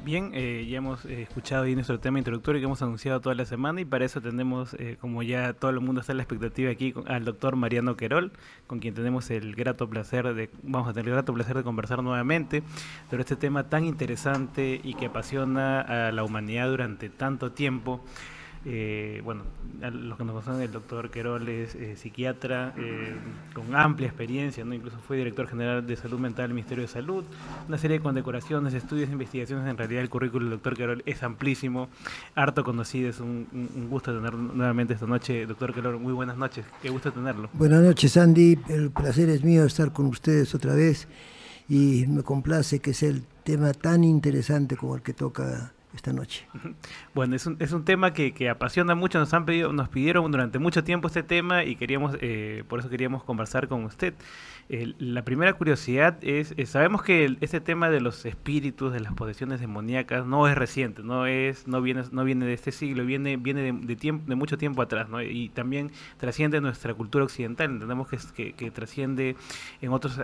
Bien, ya hemos escuchado ahí nuestro tema introductorio que hemos anunciado toda la semana y para eso tenemos, como ya todo el mundo está en la expectativa aquí, al doctor Mariano Querol, con quien tenemos el grato placer vamos a tener el grato placer de conversar nuevamente sobre este tema tan interesante y que apasiona a la humanidad durante tanto tiempo. Bueno, a los que nos conocen, el doctor Querol es psiquiatra con amplia experiencia, ¿no? Incluso fue director general de salud mental del Ministerio de Salud, una serie de condecoraciones, estudios, investigaciones. En realidad el currículo del doctor Querol es amplísimo, harto conocido. Es un gusto tenerlo nuevamente esta noche. Doctor Querol, muy buenas noches, qué gusto tenerlo. Buenas noches, Andy, el placer es mío estar con ustedes otra vez y me complace que sea el tema tan interesante como el que toca esta noche. Bueno, es un tema que apasiona mucho. Nos pidieron durante mucho tiempo este tema y queríamos, por eso queríamos conversar con usted. La primera curiosidad sabemos que este tema de los espíritus, de las posesiones demoníacas, no es reciente, no viene de este siglo, viene de mucho tiempo atrás, ¿no? Y también trasciende nuestra cultura occidental. Entendemos que trasciende en otros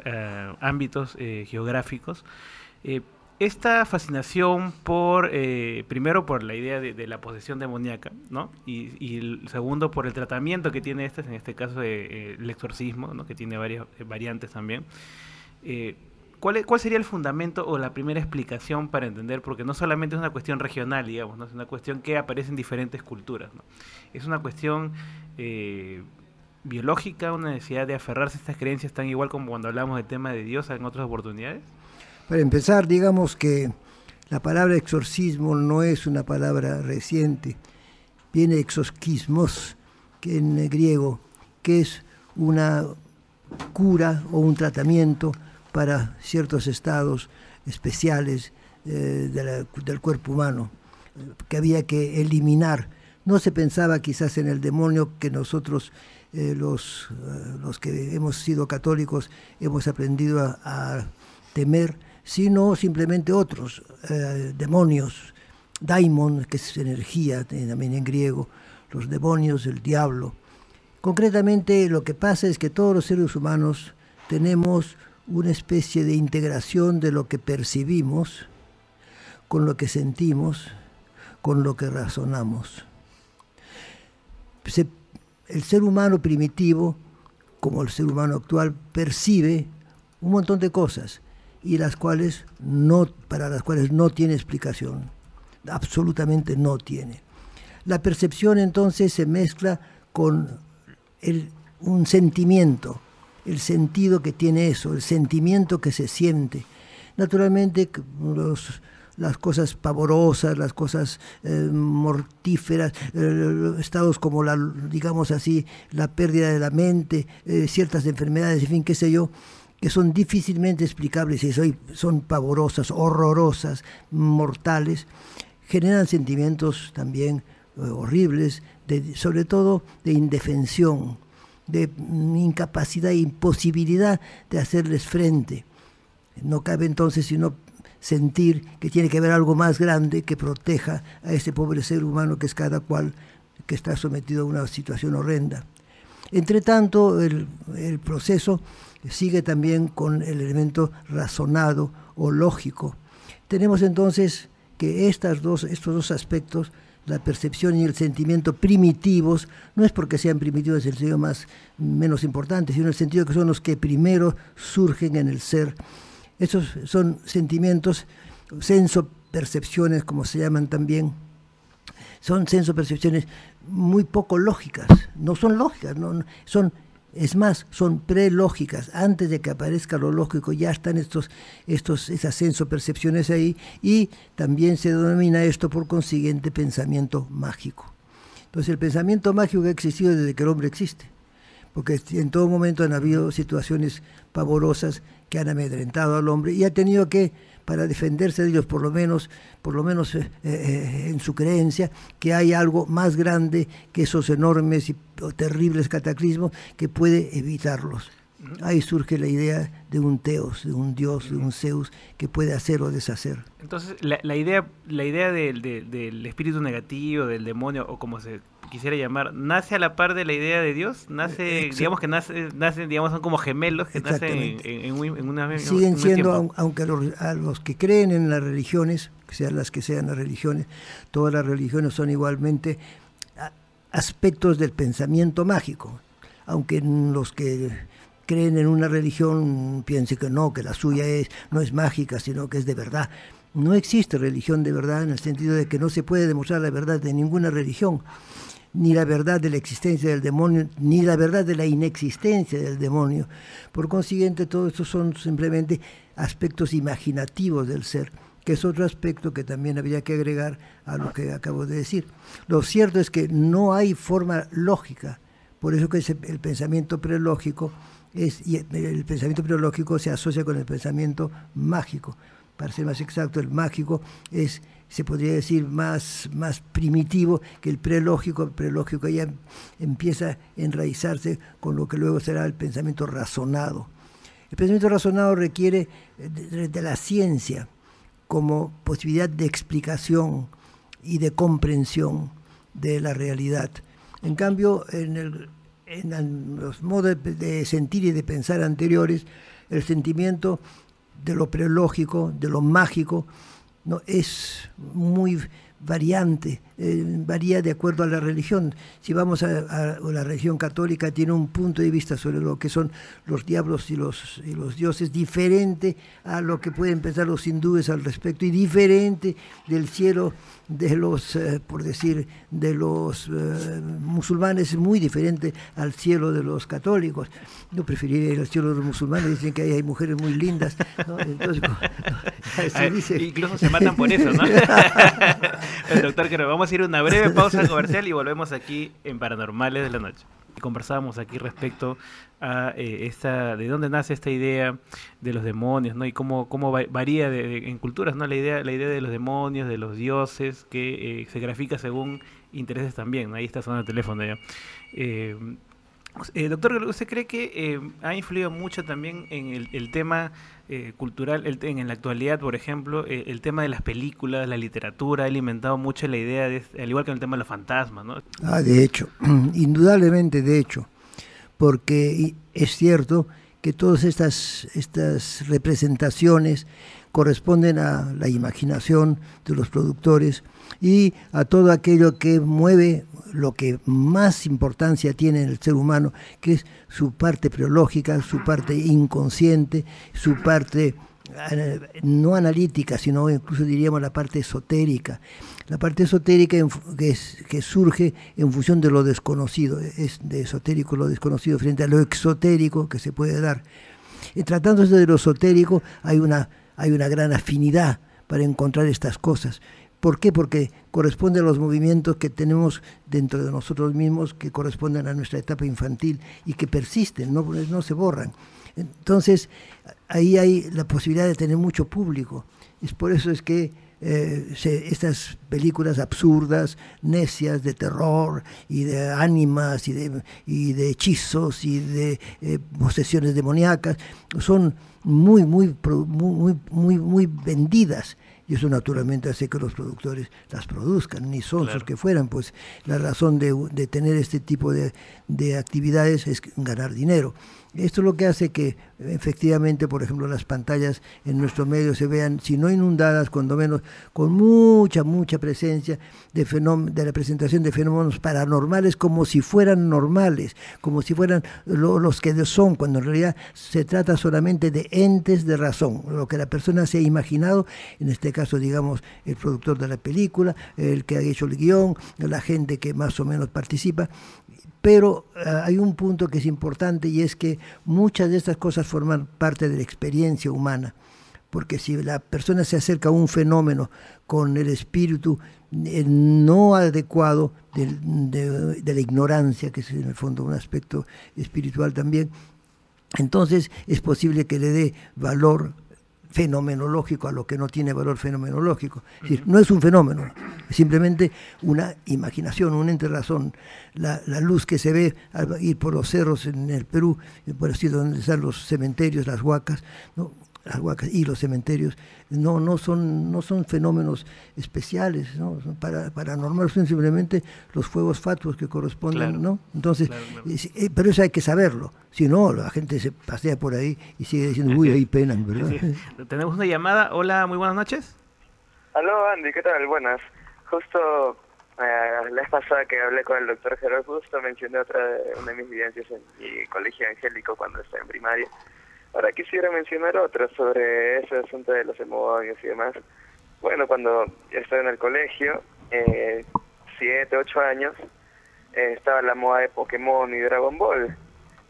ámbitos geográficos. Esta fascinación primero por la idea de la posesión demoníaca, ¿no? Y el segundo por el tratamiento que tiene en este caso el exorcismo, ¿no? Que tiene varias variantes también. ¿Cuál sería el fundamento o la primera explicación para entender? Porque no solamente es una cuestión regional, digamos, ¿no? Es una cuestión que aparece en diferentes culturas, ¿no? Es una cuestión biológica, una necesidad de aferrarse a estas creencias tan igual como cuando hablamos del tema de Dios en otras oportunidades. Para empezar, digamos que la palabra exorcismo no es una palabra reciente, viene exorcismos, que en griego, que es una cura o un tratamiento para ciertos estados especiales del cuerpo humano, que había que eliminar. No se pensaba quizás en el demonio que nosotros, los que hemos sido católicos, hemos aprendido a temer, sino simplemente otros demonios, daimon, que es energía también en griego, los demonios, el diablo. Concretamente lo que pasa es que todos los seres humanos tenemos una especie de integración de lo que percibimos con lo que sentimos, con lo que razonamos. El ser humano primitivo, como el ser humano actual, percibe un montón de cosas y para las cuales no tiene explicación, absolutamente no tiene. La percepción entonces se mezcla con un sentimiento, el sentido que tiene eso, el sentimiento que se siente. Naturalmente las cosas pavorosas, las cosas mortíferas, estados como digamos así, la pérdida de la mente, ciertas enfermedades, en fin, qué sé yo, que son difícilmente explicables y son pavorosas, horrorosas, mortales, generan sentimientos también horribles, sobre todo de indefensión, de incapacidad e imposibilidad de hacerles frente. No cabe entonces sino sentir que tiene que haber algo más grande que proteja a ese pobre ser humano que es cada cual que está sometido a una situación horrenda. Entre tanto, el proceso sigue también con el elemento razonado o lógico. Tenemos entonces que estos dos aspectos, la percepción y el sentimiento primitivos, no es porque sean primitivos en el sentido menos importante, sino en el sentido que son los que primero surgen en el ser. Estos son sentimientos, sensopercepciones, como se llaman también, son sensopercepciones muy poco lógicas, no son lógicas, es más, son prelógicas. Antes de que aparezca lo lógico ya están esas sensopercepciones ahí, y también se denomina esto por consiguiente pensamiento mágico. Entonces el pensamiento mágico ha existido desde que el hombre existe, porque en todo momento han habido situaciones pavorosas que han amedrentado al hombre y ha tenido que, para defenderse de ellos, por lo menos en su creencia, que hay algo más grande que esos enormes y terribles cataclismos que puede evitarlos. Ahí surge la idea de un teos, de un dios, de un Zeus que puede hacer o deshacer. Entonces, la idea del espíritu negativo, del demonio, o como se quisiera llamar, ¿nace a la par de la idea de Dios? Nace, digamos que nacen, digamos, son como gemelos que nacen en una misma Siguen siendo, tiempo. aunque a los que creen en las religiones, sean las que sean las religiones, todas las religiones son igualmente aspectos del pensamiento mágico, aunque los que creen en una religión piensen que no, que la suya no es mágica, sino que es de verdad. No existe religión de verdad en el sentido de que no se puede demostrar la verdad de ninguna religión, ni la verdad de la existencia del demonio, ni la verdad de la inexistencia del demonio. Por consiguiente, todo esto son simplemente aspectos imaginativos del ser, que es otro aspecto que también habría que agregar a lo que acabo de decir. Lo cierto es que no hay forma lógica, por eso que el pensamiento prelógico y el pensamiento prelógico se asocia con el pensamiento mágico. Para ser más exacto, el mágico se podría decir, más primitivo que el prelógico. El prelógico ya empieza a enraizarse con lo que luego será el pensamiento razonado. El pensamiento razonado requiere de la ciencia como posibilidad de explicación y de comprensión de la realidad. En cambio, en los modos de sentir y de pensar anteriores, el sentimiento de lo prelógico, de lo mágico, ¿no? Es muy variante, varía de acuerdo a la religión. Si vamos a la religión católica, tiene un punto de vista sobre lo que son los diablos y los dioses, diferente a lo que pueden pensar los hindúes al respecto, y diferente del cielo de los, por decir, de los musulmanes, muy diferente al cielo de los católicos. Yo preferiría ir al cielo de los musulmanes, dicen que hay mujeres muy lindas, ¿no? Entonces, incluso se matan por eso, ¿no? El doctor, que vamos a ir a una breve pausa comercial y volvemos aquí en Paranormales de la Noche. Conversábamos aquí respecto a de dónde nace esta idea de los demonios, ¿no? Y cómo varía en culturas, ¿no? La idea de los demonios, de los dioses, que se grafica según intereses también, ¿no? Ahí está sonando el teléfono ya. Doctor, ¿usted cree que ha influido mucho también en el tema cultural, en la actualidad, por ejemplo, el tema de las películas, la literatura, ha alimentado mucho la idea, al igual que en el tema de los fantasmas, ¿no? De hecho, indudablemente de hecho, porque es cierto que todas estas representaciones corresponden a la imaginación de los productores y a todo aquello que mueve lo que más importancia tiene en el ser humano, que es su parte prelógica, su parte inconsciente, su parte no analítica, sino incluso diríamos la parte esotérica. La parte esotérica que surge en función de lo desconocido, es de esotérico lo desconocido frente a lo exotérico que se puede dar. Y tratándose de lo esotérico, hay una gran afinidad para encontrar estas cosas. ¿Por qué? Porque corresponde a los movimientos que tenemos dentro de nosotros mismos, que corresponden a nuestra etapa infantil y que persisten, no se borran. Entonces, ahí hay la posibilidad de tener mucho público. Es por eso es que estas películas absurdas, necias, de terror y de ánimas y de hechizos y de posesiones demoníacas, son muy vendidas. Y eso naturalmente hace que los productores las produzcan, ni sonsos claro que fueran, pues la razón de tener este tipo de actividades es ganar dinero. Esto es lo que hace que efectivamente, por ejemplo, las pantallas en nuestro medio se vean, si no inundadas, cuando menos con mucha presencia de la presentación de fenómenos paranormales, como si fueran normales, como si fueran los que son, cuando en realidad se trata solamente de entes de razón, lo que la persona se ha imaginado, en este caso, digamos, el productor de la película, el que ha hecho el guión, la gente que más o menos participa. Pero hay un punto que es importante, y es que muchas de estas cosas forman parte de la experiencia humana, porque si la persona se acerca a un fenómeno con el espíritu no adecuado de la ignorancia, que es en el fondo un aspecto espiritual también, entonces es posible que le dé valor fenomenológico a lo que no tiene valor fenomenológico. Es decir, no es un fenómeno, es simplemente una imaginación, un ente razón. La luz que se ve al ir por los cerros en el Perú, por así donde están los cementerios, las huacas, ¿no? Las huacas y los cementerios no son fenómenos especiales, ¿no? Son paranormales, son simplemente los fuegos fatuos que corresponden, claro, ¿no? Entonces, claro. pero eso hay que saberlo, si no, la gente se pasea por ahí y sigue diciendo, uy, ahí penan, ¿verdad? Tenemos una llamada. Hola, muy buenas noches. Aló, Andy, ¿qué tal? Buenas. Justo la vez pasada que hablé con el doctor Gerard, justo mencioné una de mis vivencias en mi colegio angélico cuando estaba en primaria. Ahora quisiera mencionar otra sobre ese asunto de los demonios y demás. Bueno, cuando yo estaba en el colegio, 7, 8 años, estaba la moda de Pokémon y Dragon Ball.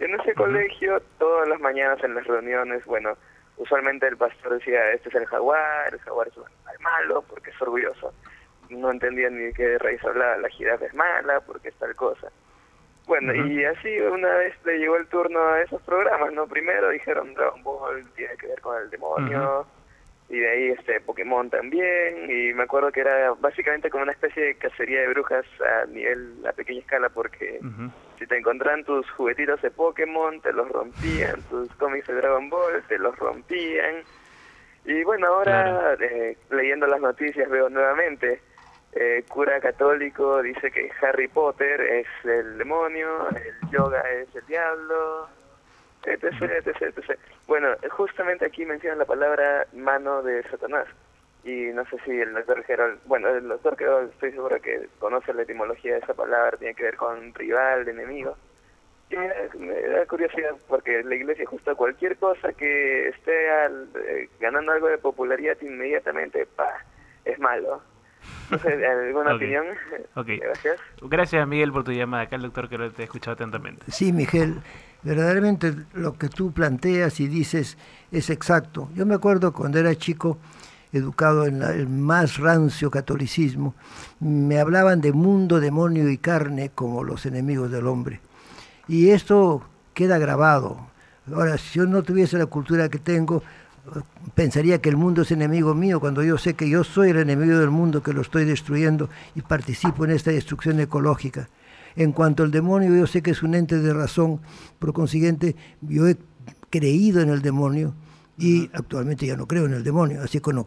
Y en ese colegio, todas las mañanas en las reuniones, bueno, usualmente el pastor decía, este es el jaguar es un animal malo porque es orgulloso. No entendía ni de qué raíz hablaba, la jirafa es mala porque es tal cosa. Bueno, y así una vez le llegó el turno a esos programas, ¿no? Primero dijeron Dragon Ball tiene que ver con el demonio, y de ahí Pokémon también, y me acuerdo que era básicamente como una especie de cacería de brujas a pequeña escala, porque si te encontraban tus juguetitos de Pokémon, te los rompían, tus cómics de Dragon Ball, te los rompían, y bueno, ahora leyendo las noticias veo nuevamente, cura católico dice que Harry Potter es el demonio, el yoga es el diablo, etc. Bueno, justamente aquí mencionan la palabra mano de Satanás, y no sé si el doctor Gerald, el doctor Gerald estoy seguro que conoce la etimología de esa palabra, tiene que ver con rival, enemigo, y me da curiosidad porque la iglesia justo cualquier cosa que esté ganando algo de popularidad inmediatamente, es malo. No sé, ¿alguna opinión? Gracias. Gracias, Miguel, por tu llamada. Acá el doctor que te ha escuchado atentamente. Sí, Miguel, verdaderamente lo que tú planteas y dices es exacto. Yo me acuerdo cuando era chico, educado en el más rancio catolicismo, me hablaban de mundo, demonio y carne como los enemigos del hombre. Y esto queda grabado. Ahora, si yo no tuviese la cultura que tengo, pensaría que el mundo es enemigo mío, cuando yo sé que yo soy el enemigo del mundo, que lo estoy destruyendo y participo en esta destrucción ecológica. En cuanto al demonio, yo sé que es un ente de razón, por consiguiente, yo he creído en el demonio y actualmente ya no creo en el demonio, así como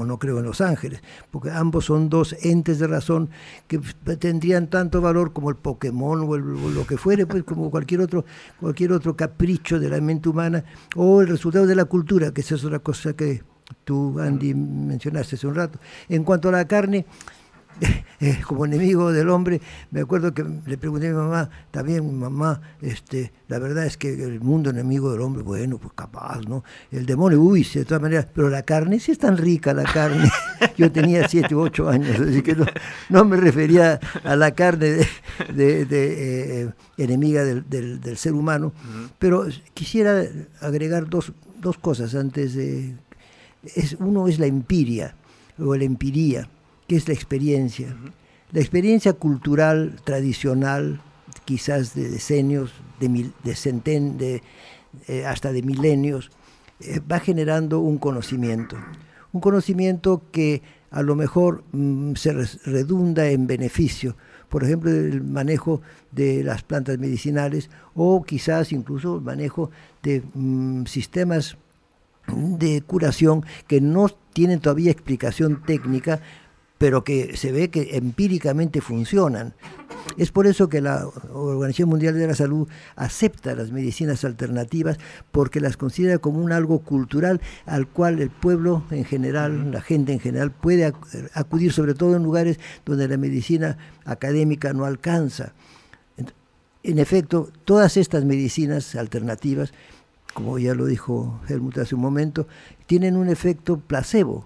no creo en los ángeles, porque ambos son dos entes de razón que tendrían tanto valor como el Pokémon o lo que fuere, pues como cualquier otro capricho de la mente humana o el resultado de la cultura, que esa es otra cosa que tú, Andy, mencionaste hace un rato. En cuanto a la carne, como enemigo del hombre, me acuerdo que le pregunté a mi mamá, también mamá, la verdad es que el mundo enemigo del hombre, bueno, pues capaz, ¿no? El demonio, uy, de todas maneras, pero la carne, sí es tan rica la carne. Yo tenía 7 u 8 años, así que no me refería a la carne de enemiga del ser humano, pero quisiera agregar dos cosas antes de... Uno es la empiria, o la empiría, que es la experiencia. La experiencia cultural, tradicional, quizás de decenios, hasta de milenios, va generando un conocimiento que a lo mejor se redunda en beneficio. Por ejemplo, el manejo de las plantas medicinales o quizás incluso el manejo de sistemas de curación que no tienen todavía explicación técnica, pero que se ve que empíricamente funcionan. Es por eso que la Organización Mundial de la Salud acepta las medicinas alternativas, porque las considera como un algo cultural al cual el pueblo en general, la gente en general, puede acudir, sobre todo en lugares donde la medicina académica no alcanza. En efecto, todas estas medicinas alternativas, como ya lo dijo Helmut hace un momento, tienen un efecto placebo.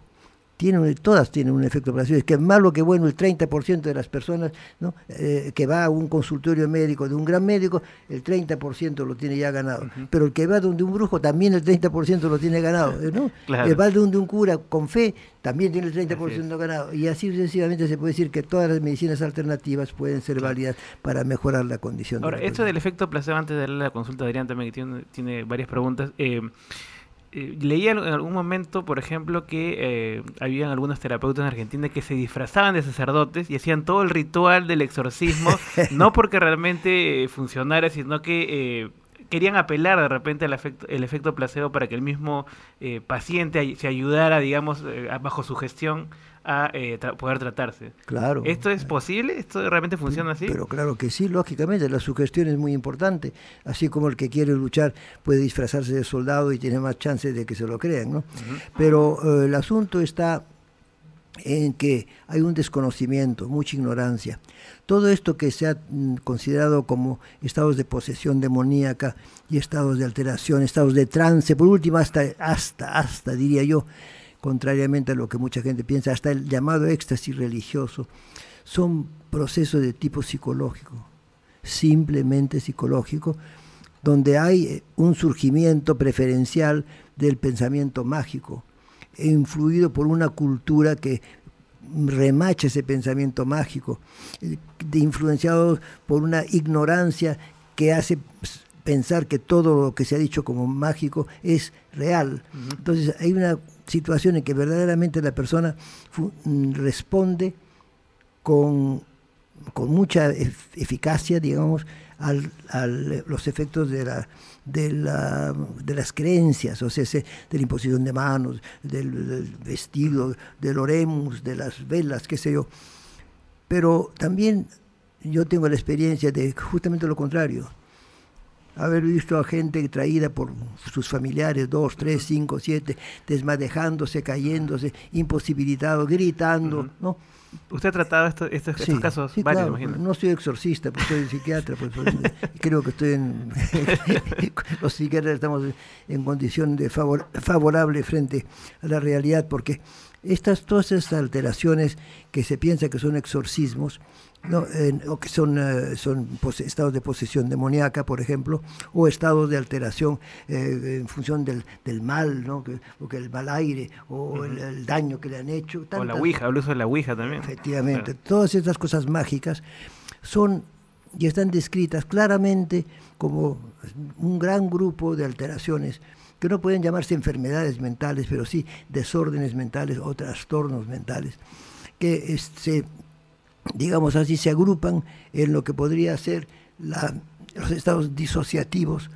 Todas tienen un efecto placebo. Es que malo que bueno, el 30% de las personas, ¿no? Que va a un consultorio médico de un gran médico, el 30% lo tiene ya ganado. Pero el que va donde un brujo, también el 30% lo tiene ganado, ¿no? Claro. El va donde un cura con fe, también tiene el 30% ganado. Y así sucesivamente se puede decir que todas las medicinas alternativas pueden ser válidas para mejorar la condición. Ahora, esto del efecto placebo, antes de darle la consulta a Adrián también, que tiene varias preguntas. Leía en algún momento, por ejemplo, que habían algunos terapeutas en Argentina que se disfrazaban de sacerdotes y hacían todo el ritual del exorcismo, no porque realmente funcionara, sino que querían apelar de repente al el efecto placebo para que el mismo paciente se ayudara, digamos, bajo su gestión a poder tratarse. Claro. ¿Esto es posible? ¿Esto realmente funciona así? Pero claro que sí, lógicamente, la sugestión es muy importante. Así como el que quiere luchar puede disfrazarse de soldado y tiene más chances de que se lo crean, ¿no? Pero el asunto está en que hay un desconocimiento, mucha ignorancia. Todo esto que se ha considerado como estados de posesión demoníaca y estados de alteración, estados de trance, por último hasta diría yo, contrariamente a lo que mucha gente piensa, hasta el llamado éxtasis religioso, son procesos de tipo psicológico, simplemente psicológico, donde hay un surgimiento preferencial del pensamiento mágico, influido por una cultura que remacha ese pensamiento mágico, influenciado por una ignorancia que hace pensar que todo lo que se ha dicho como mágico es real. Entonces hay una situación en que verdaderamente la persona responde con mucha eficacia, digamos, a los efectos de las creencias, o sea, de la imposición de manos, del vestido, del oremus, de las velas, qué sé yo. Pero también yo tengo la experiencia de justamente lo contrario. Haber visto a gente traída por sus familiares, 2, 3, 5, 7, desmadejándose, cayéndose, imposibilitado, gritando, ¿no? ¿Usted ha tratado estos casos sí, varios, claro, imagino? No soy exorcista, pues soy psiquiatra, pues creo que estoy los psiquiatras estamos en condición de favorable frente a la realidad, porque todas estas alteraciones que se piensa que son exorcismos, ¿no? O que son estados de posesión demoníaca, por ejemplo, o estados de alteración en función del mal, ¿no? O que el mal aire, o el daño que le han hecho. O la ouija, el uso de la ouija también. Efectivamente, claro. Todas estas cosas mágicas son y están descritas claramente como un gran grupo de alteraciones que no pueden llamarse enfermedades mentales, pero sí desórdenes mentales o trastornos mentales, que digamos así, se agrupan en lo que podría ser los estados disociativos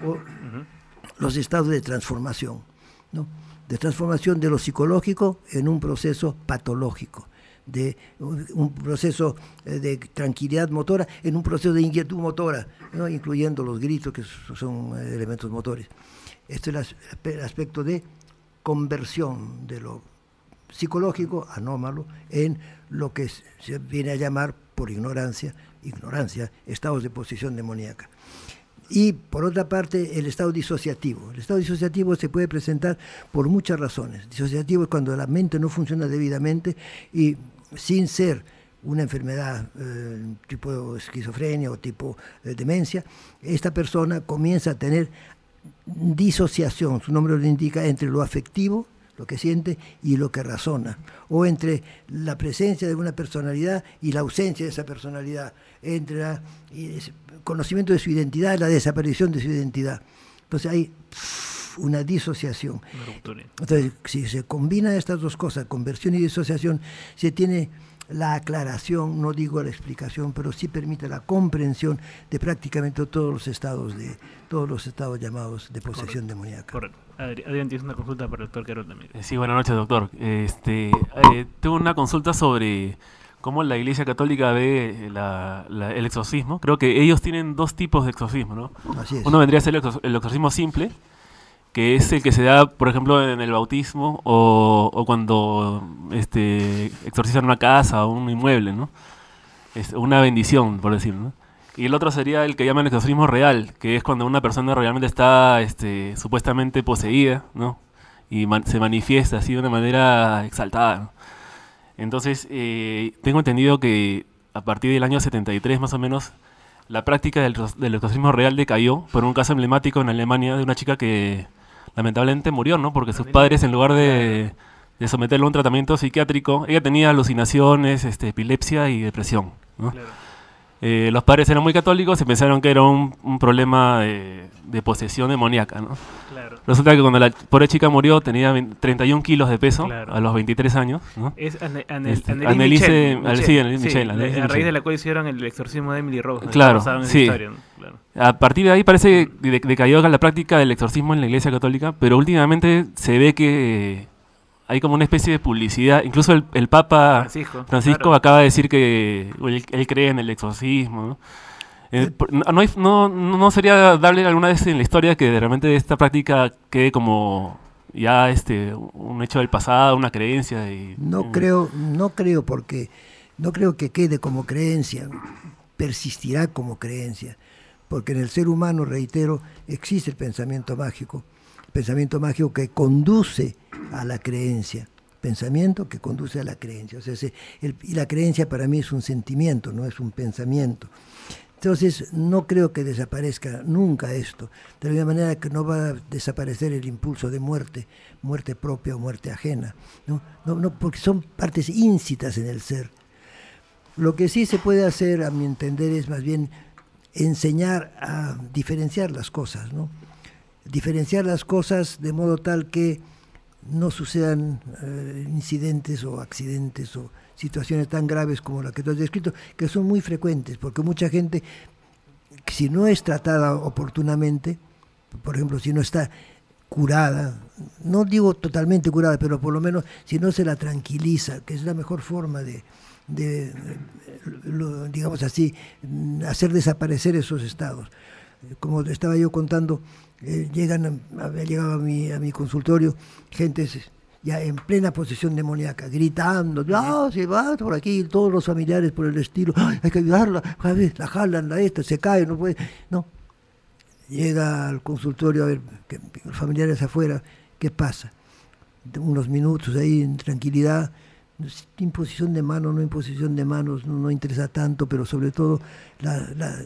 o los estados de transformación, ¿no? De transformación de lo psicológico en un proceso patológico, de un proceso de tranquilidad motora en un proceso de inquietud motora, ¿no? Incluyendo los gritos, que son elementos motores. Este es el aspecto de conversión de lo psicológico anómalo en lo que se viene a llamar por ignorancia, estados de posesión demoníaca. Y por otra parte, el estado disociativo. El estado disociativo se puede presentar por muchas razones. Disociativo es cuando la mente no funciona debidamente y sin ser una enfermedad tipo esquizofrenia o tipo demencia, esta persona comienza a tener disociación, su nombre lo indica, entre lo afectivo, lo que siente, y lo que razona, o entre la presencia de una personalidad y la ausencia de esa personalidad, entre el conocimiento de su identidad y la desaparición de su identidad. Entonces hay una disociación. Entonces, si se combinan estas dos cosas, conversión y disociación, se tiene la aclaración, no digo la explicación, pero sí permite la comprensión de prácticamente todos los estados llamados de posesión demoníaca. Correcto. Adrián, tienes una consulta para el doctor Querol también. Sí, buenas noches, doctor. Tengo una consulta sobre cómo la Iglesia Católica ve el exorcismo. Creo que ellos tienen dos tipos de exorcismo, ¿no? Así es. Uno vendría a ser el exorcismo simple, que es el que se da, por ejemplo, en el bautismo o cuando exorcizan una casa o un inmueble, ¿no? Es una bendición, por decirlo, ¿no? Y el otro sería el que llaman exorcismo real, que es cuando una persona realmente está supuestamente poseída, ¿no? Y se manifiesta así de una manera exaltada, ¿no? Entonces, tengo entendido que a partir del año 73 más o menos, la práctica del exorcismo real decayó por un caso emblemático en Alemania de una chica que lamentablemente murió, ¿no? Porque sus padres, en lugar de someterlo a un tratamiento psiquiátrico, ella tenía alucinaciones, epilepsia y depresión, ¿no? Claro. Los padres eran muy católicos y pensaron que era un problema de posesión demoníaca, ¿no? Claro. Resulta que cuando la pobre chica murió tenía 31 kilos de peso, Claro. a los 23 años, ¿no? Es Anneliese Michel, a Anneliese raíz Michel. de la cual hicieron el exorcismo de Emily Rose. Claro, Basado en esa sí. historia, ¿no? Claro. A partir de ahí parece que decayó la práctica del exorcismo en la Iglesia Católica, pero últimamente se ve que hay como una especie de publicidad. Incluso el Papa Francisco claro. acaba de decir que él cree en el exorcismo, ¿no? No sería darle alguna vez en la historia que realmente esta práctica quede como ya un hecho del pasado, una creencia. No creo porque no creo que quede como creencia, persistirá como creencia, porque en el ser humano, reitero, existe el pensamiento mágico que conduce a la creencia. Pensamiento que conduce a la creencia. O sea, y la creencia para mí es un sentimiento, no es un pensamiento. Entonces, no creo que desaparezca nunca esto. De la misma manera que no va a desaparecer el impulso de muerte propia o muerte ajena. No, porque son partes íncitas en el ser. Lo que sí se puede hacer, a mi entender, es más bien enseñar a diferenciar las cosas, ¿no? Diferenciar las cosas de modo tal que no sucedan incidentes o accidentes o situaciones tan graves como la que tú has descrito, que son muy frecuentes, porque mucha gente, si no es tratada oportunamente, por ejemplo, si no está curada, no digo totalmente curada, pero por lo menos si no se la tranquiliza, que es la mejor forma de digamos así, hacer desaparecer esos estados. Como estaba yo contando, había llegado a mi consultorio gente ya en plena posesión demoníaca, gritando, se va por aquí, todos los familiares por el estilo, hay que ayudarla, la jalan, se cae, no puede, no. Llega al consultorio a ver, que los familiares afuera, ¿qué pasa? Unos minutos ahí en tranquilidad, imposición de manos, no imposición de manos, no interesa tanto, pero sobre todo la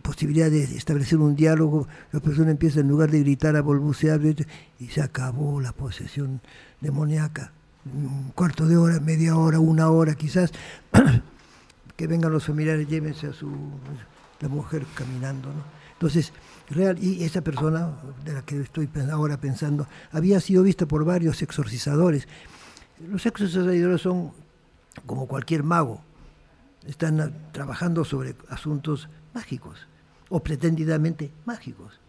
posibilidad de establecer un diálogo. La persona empieza, en lugar de gritar, a balbucear, y se acabó la posesión demoníaca. Un cuarto de hora, media hora, una hora quizás, que vengan los familiares, llévense a la mujer caminando, ¿no? Entonces, y esa persona de la que estoy ahora pensando había sido vista por varios exorcizadores. Los exorcizadores son como cualquier mago, están trabajando sobre asuntos mágicos o pretendidamente mágicos.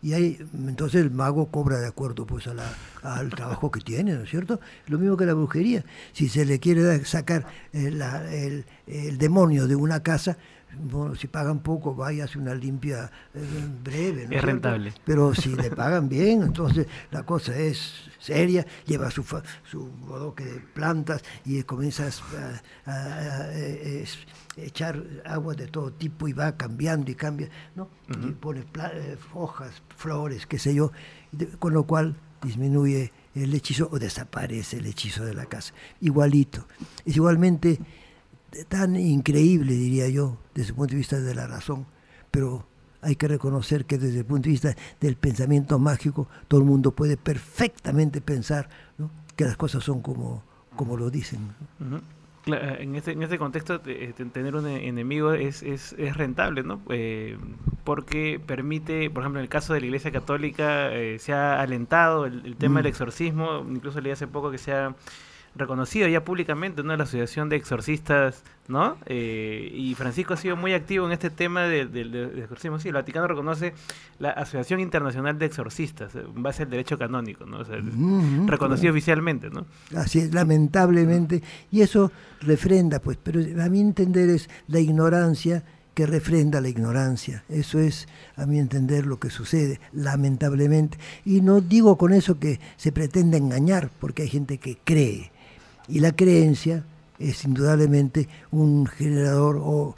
Y entonces el mago cobra de acuerdo pues al trabajo que tiene, ¿no es cierto? Lo mismo que la brujería. Si se le quiere sacar el demonio de una casa, bueno, si pagan poco, vaya, hace una limpia breve, ¿no? Es rentable. Pero si le pagan bien, entonces la cosa es seria, lleva su bodoque de plantas y comienzas a echar agua de todo tipo y va cambiando y cambia, ¿no? Uh-huh. Y pone hojas, flores, qué sé yo, con lo cual disminuye el hechizo o desaparece el hechizo de la casa. Igualito. Es igualmente tan increíble, diría yo, desde el punto de vista de la razón, pero hay que reconocer que desde el punto de vista del pensamiento mágico, todo el mundo puede perfectamente pensar, ¿no?, que las cosas son como lo dicen, ¿no? Uh-huh. En este contexto, tener un enemigo es rentable, ¿no? Porque permite, por ejemplo, en el caso de la Iglesia Católica, se ha alentado el tema del exorcismo. Incluso leí hace poco que se ha reconocido ya públicamente, ¿no?, la Asociación de Exorcistas, ¿no? Y Francisco ha sido muy activo en este tema del exorcismo. Sí, el Vaticano reconoce la Asociación Internacional de Exorcistas en base al derecho canónico, ¿no? O sea, reconocido oficialmente, ¿no? Así es, lamentablemente, y eso refrenda, pues, pero a mi entender es la ignorancia que refrenda la ignorancia. Eso es, a mi entender, lo que sucede, lamentablemente. Y no digo con eso que se pretenda engañar, porque hay gente que cree. Y la creencia es indudablemente un generador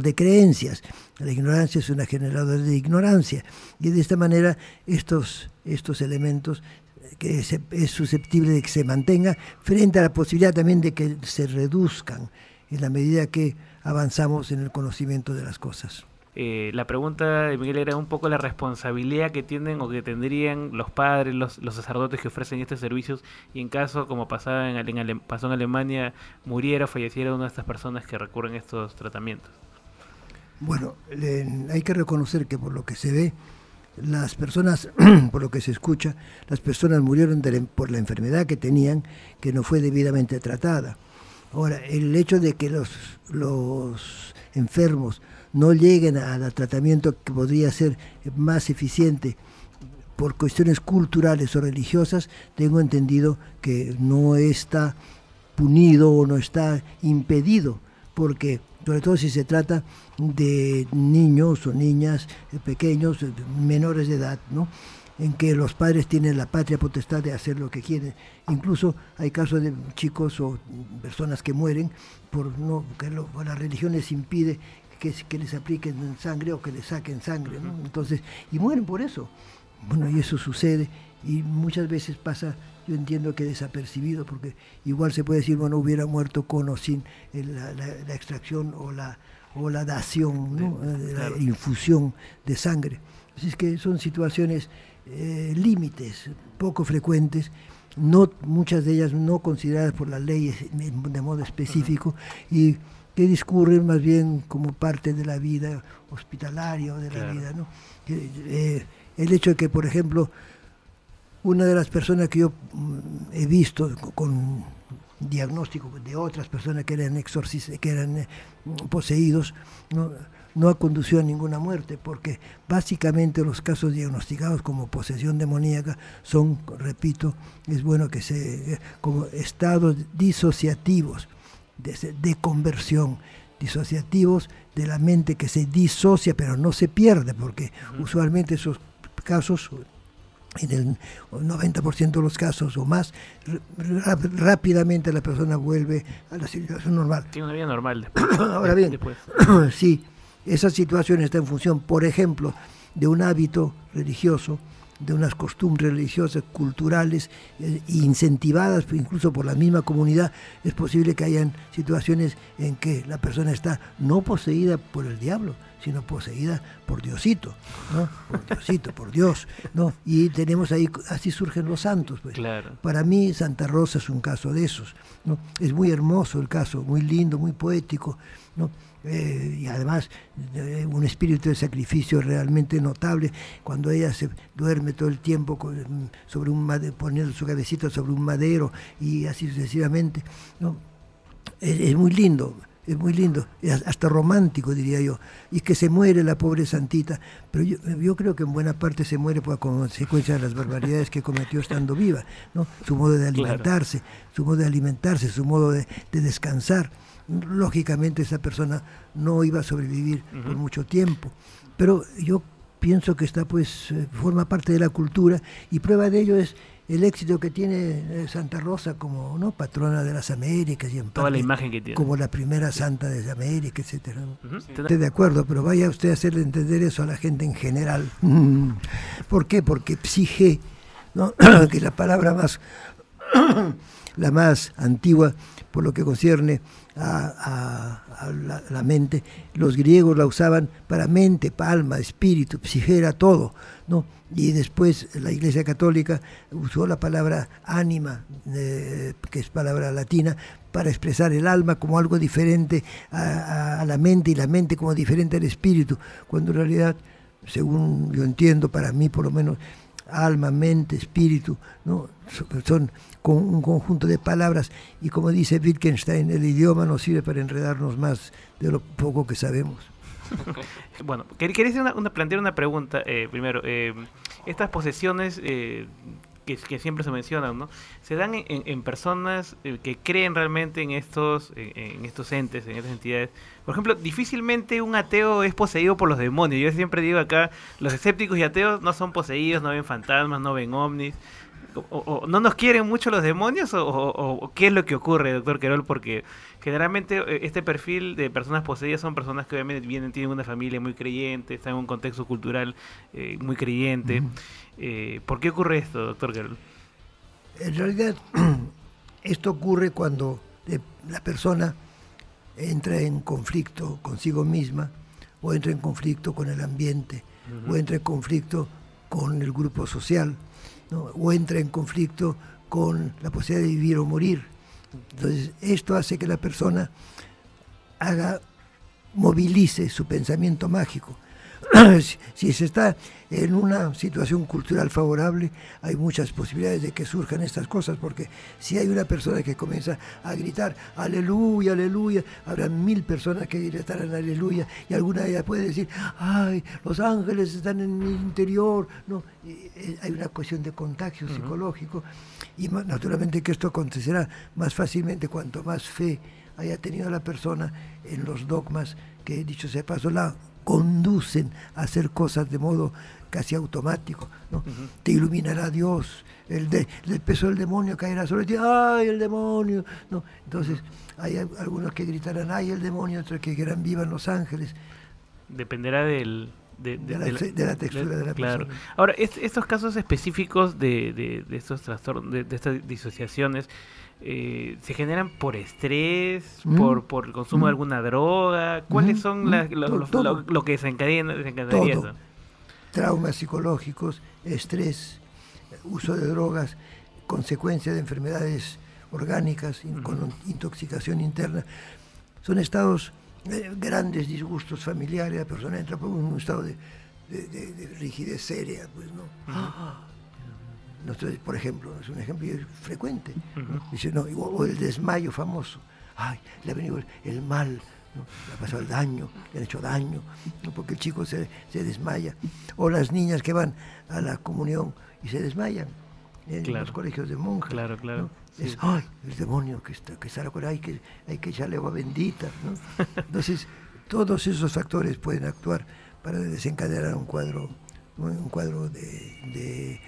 de creencias. La ignorancia es una generadora de ignorancia. Y de esta manera estos elementos que es susceptible de que se mantenga frente a la posibilidad también de que se reduzcan en la medida que avanzamos en el conocimiento de las cosas. La pregunta de Miguel era un poco la responsabilidad que tienen o que tendrían los padres, los sacerdotes que ofrecen estos servicios, y en caso, como pasó en Alemania, falleciera una de estas personas que recurren a estos tratamientos. Bueno, hay que reconocer que por lo que se ve, las personas, por lo que se escucha, las personas murieron por la enfermedad que tenían, que no fue debidamente tratada. Ahora, el hecho de que los enfermos no lleguen al tratamiento que podría ser más eficiente por cuestiones culturales o religiosas, tengo entendido que no está punido o no está impedido, porque sobre todo si se trata de niños o niñas pequeños, menores de edad, ¿no?, en que los padres tienen la patria potestad de hacer lo que quieren. Incluso hay casos de chicos o personas que mueren por la religión les impide que les apliquen sangre o que les saquen sangre, ¿no? Entonces, y mueren por eso. Bueno, y eso sucede y muchas veces pasa, yo entiendo que desapercibido, porque igual se puede decir, bueno, hubiera muerto con o sin la extracción o la dación, ¿no?, la infusión de sangre. Así es que son situaciones límites, poco frecuentes, no, muchas de ellas no consideradas por las leyes de modo específico, y que discurren más bien como parte de la vida hospitalaria o de la vida, ¿no? El hecho de que, por ejemplo, una de las personas que yo he visto con diagnóstico de otras personas que eran poseídos, no ha conducido a ninguna muerte, porque básicamente los casos diagnosticados como posesión demoníaca son, repito, es bueno que como estados disociativos, de conversión, disociativos de la mente que se disocia pero no se pierde, porque usualmente esos casos, en el 90% de los casos o más, rápidamente la persona vuelve a la situación normal. Tiene una vida normal después. Ahora bien, después. Sí, esa situación está en función, por ejemplo, de un hábito religioso, de unas costumbres religiosas, culturales, incentivadas incluso por la misma comunidad. Es posible que hayan situaciones en que la persona está no poseída por el diablo, sino poseída por Diosito, ¿no? Por Diosito, por Dios, ¿no? Y tenemos ahí, así surgen los santos, pues. Claro. Para mí Santa Rosa es un caso de esos, ¿no? Es muy hermoso el caso, muy lindo, muy poético, ¿no? Y además un espíritu de sacrificio realmente notable, cuando ella se duerme todo el tiempo sobre poniendo su cabecita sobre un madero y así sucesivamente, ¿no? Es muy lindo. Es muy lindo, hasta romántico, diría yo. Y que se muere la pobre santita, pero yo creo que en buena parte se muere por consecuencia de las barbaridades que cometió estando viva, ¿no? Su modo de alimentarse, su modo de descansar. Lógicamente esa persona no iba a sobrevivir por mucho tiempo, pero yo pienso que forma parte de la cultura, y prueba de ello es el éxito que tiene Santa Rosa como, ¿no?, patrona de las Américas, y en toda parte, la imagen que tiene, como la primera santa de América, etcétera, ¿no? Estoy de acuerdo, pero vaya usted a hacerle entender eso a la gente en general. ¿Por qué? Porque psique, ¿no?, que es la palabra la más antigua por lo que concierne a la mente. Los griegos la usaban para mente, alma, espíritu, psique era todo, ¿no? Y después la Iglesia Católica usó la palabra ánima, que es palabra latina, para expresar el alma como algo diferente a la mente, y la mente como diferente al espíritu, cuando en realidad, según yo entiendo, para mí por lo menos, alma, mente, espíritu, ¿no?, son con un conjunto de palabras, y como dice Wittgenstein, el idioma nos sirve para enredarnos más de lo poco que sabemos. Bueno, quería plantear una pregunta primero. Estas posesiones que siempre se mencionan, ¿no?, se dan en personas que creen realmente en estos entes, en estas entidades. Por ejemplo, difícilmente un ateo es poseído por los demonios. Yo siempre digo acá, los escépticos y ateos no son poseídos, no ven fantasmas, no ven ovnis. O no nos quieren mucho los demonios, o qué es lo que ocurre, doctor Querol, porque generalmente este perfil de personas poseídas son personas que obviamente tienen una familia muy creyente, están en un contexto cultural muy creyente. ¿Por qué ocurre esto, doctor Querol? En realidad, esto ocurre cuando la persona entra en conflicto consigo misma, o entra en conflicto con el ambiente, o entra en conflicto con el grupo social, ¿no?, o entra en conflicto con la posibilidad de vivir o morir. Entonces, esto hace que la persona haga movilice su pensamiento mágico. Si se está en una situación cultural favorable, hay muchas posibilidades de que surjan estas cosas, porque si hay una persona que comienza a gritar aleluya, aleluya, habrá 1000 personas que gritarán aleluya, y alguna de ellas puede decir, ay, los ángeles están en mi interior. No, hay una cuestión de contagio psicológico, y naturalmente que esto acontecerá más fácilmente cuanto más fe haya tenido la persona en los dogmas que, dicho sea de paso, la conducen a hacer cosas de modo casi automático, ¿no? Te iluminará Dios, el peso del demonio caerá sobre ti, ¡ay, el demonio! ¿No? Entonces, hay algunos que gritarán, ¡ay, el demonio!, otros que dirán, ¡vivan los ángeles! Dependerá de la textura de la claro. persona. Ahora, estos casos específicos de estos trastornos, de estas disociaciones, ¿se generan por estrés, por el consumo de alguna droga? ¿Cuáles son lo que desencadenaría eso? Traumas psicológicos, estrés, uso de drogas, consecuencia de enfermedades orgánicas, con intoxicación interna. Son estados, grandes disgustos familiares, la persona entra por un estado de rigidez seria, pues, ¿no? Nosotros, por ejemplo, es un ejemplo frecuente, ¿no? Dice, no, o el desmayo famoso, ay, le ha venido el mal, ¿no? Le ha pasado el daño, le han hecho daño, ¿no? Porque el chico se desmaya, o las niñas que van a la comunión y se desmayan en los colegios de monjas, claro, ¿no? Sí. Es, ay, el demonio que está la hay que echarle agua bendita, ¿no? Entonces, todos esos factores pueden actuar para desencadenar un cuadro de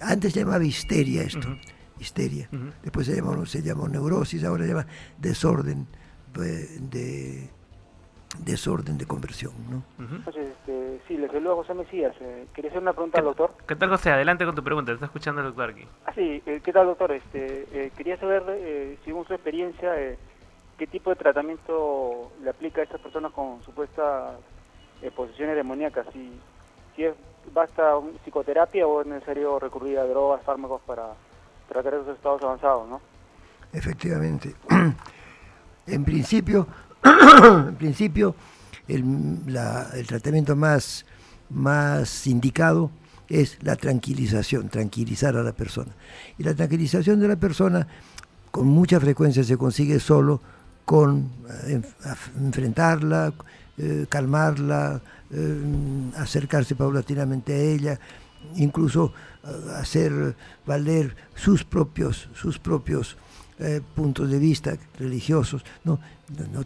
antes se llamaba histeria esto, histeria, después se llamó neurosis, ahora se llama desorden de conversión, ¿no? Entonces, sí, le saludo a José Mesías. Quería hacer una pregunta al doctor. ¿Qué tal, José? Adelante con tu pregunta, te está escuchando el doctor aquí. Sí, ¿qué tal, doctor? Quería saber, según su experiencia, qué tipo de tratamiento le aplica a estas personas con supuestas posesiones demoníacas. Si basta psicoterapia o es necesario recurrir a drogas, fármacos para tratar esos estados avanzados, ¿no? Efectivamente. En principio, el tratamiento más indicado es la tranquilización, tranquilizar a la persona. Y la tranquilización de la persona con mucha frecuencia se consigue solo con enfrentarla, calmarla, acercarse paulatinamente a ella, incluso hacer valer sus propios puntos de vista religiosos. No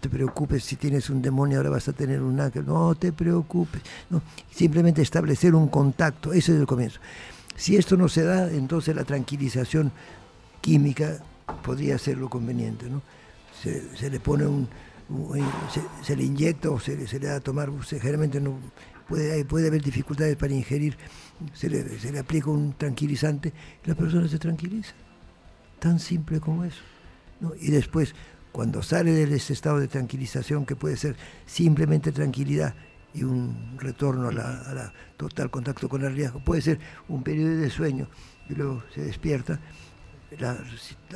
te preocupes, si tienes un demonio ahora vas a tener un ángel, no te preocupes, no, simplemente establecer un contacto, ese es el comienzo. Si esto no se da, entonces la tranquilización química podría ser lo conveniente, ¿no? Se le pone se le inyecta o se le da a tomar, generalmente no puede haber dificultades para ingerir, se le aplica un tranquilizante y la persona se tranquiliza, tan simple como eso, ¿no? Y después, cuando sale de ese estado de tranquilización, que puede ser simplemente tranquilidad y un retorno a la total contacto con la realidad, puede ser un periodo de sueño y luego se despierta, la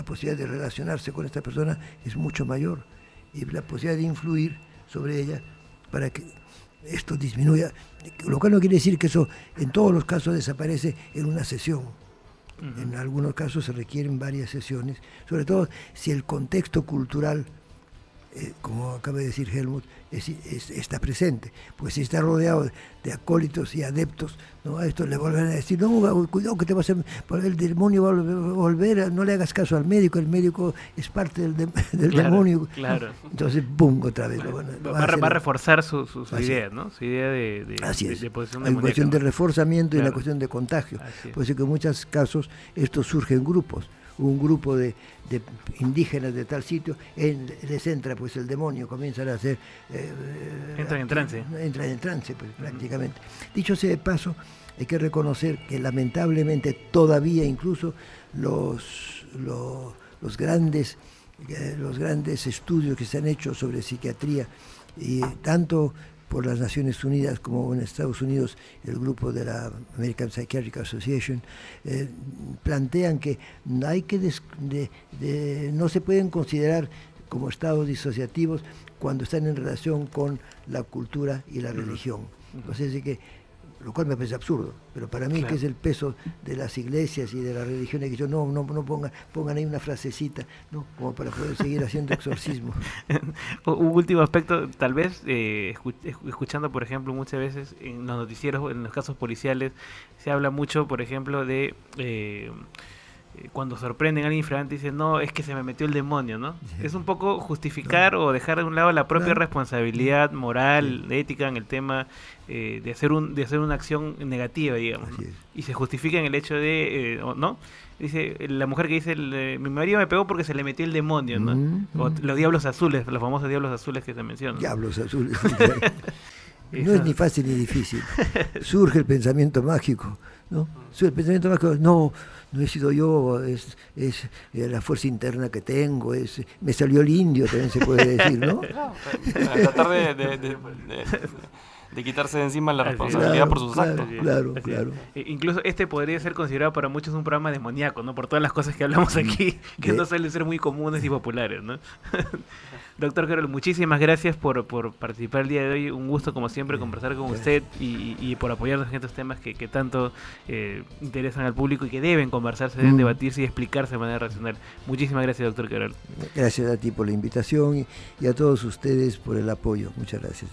posibilidad de relacionarse con esta persona es mucho mayor, y la posibilidad de influir sobre ella para que esto disminuya, lo cual no quiere decir que eso en todos los casos desaparece en una sesión. En algunos casos se requieren varias sesiones, sobre todo si el contexto cultural, como acaba de decir Helmut, está presente, pues si está rodeado de acólitos y adeptos, ¿no? A esto le vuelven a decir, no, cuidado que te vas a el demonio va a volver, no le hagas caso al médico, el médico es parte del demonio. Claro. Entonces, ¡pum!, otra vez. Va a reforzar su idea, ¿no? Su idea de posesión Hay cuestión de reforzamiento y claro. la cuestión de contagio. Pues que en muchos casos esto surge en grupos. Un grupo de indígenas de tal sitio, les entra pues el demonio, comienzan a hacer... entran en trance. Entran en trance, pues, prácticamente. Dicho sea de paso, hay que reconocer que lamentablemente todavía incluso los grandes estudios que se han hecho sobre psiquiatría, y tanto por las Naciones Unidas como en Estados Unidos, el grupo de la American Psychiatric Association, plantean que hay que no se pueden considerar como estados disociativos cuando están en relación con la cultura y la religión. Entonces, es que, lo cual me parece absurdo, pero para mí, que es el peso de las iglesias y de las religiones, que yo no pongan ahí una frasecita, ¿no? Como para poder seguir haciendo exorcismo. Un último aspecto, tal vez, escuchando, por ejemplo, muchas veces en los noticieros, en los casos policiales, se habla mucho, por ejemplo, de cuando sorprenden a alguien infragante y dicen, no, es que se me metió el demonio, ¿no? Sí. Es un poco justificar o dejar de un lado la propia responsabilidad moral, ética en el tema de hacer una acción negativa, digamos, ¿no? Y se justifica en el hecho de, ¿no? Dice, la mujer que dice, mi marido me pegó porque se le metió el demonio, ¿no? O los diablos azules, los famosos diablos azules que se mencionan. Diablos azules. No es ni fácil ni difícil. Surge el pensamiento mágico, ¿no? Surge el pensamiento mágico, no he sido yo, es la fuerza interna que tengo, me salió el indio, también se puede decir, ¿no? Tratar de quitarse de encima la responsabilidad por sus actos. Claro. Incluso podría ser considerado para muchos un programa demoníaco, ¿no? Por todas las cosas que hablamos aquí, que no suelen ser muy comunes y populares, ¿no? Doctor Carol, muchísimas gracias por participar el día de hoy. Un gusto, como siempre, conversar con usted y por apoyarnos en estos temas que tanto interesan al público y que deben conversarse, deben debatirse y explicarse de manera racional. Muchísimas gracias, doctor Carol. Gracias a ti por la invitación y a todos ustedes por el apoyo. Muchas gracias.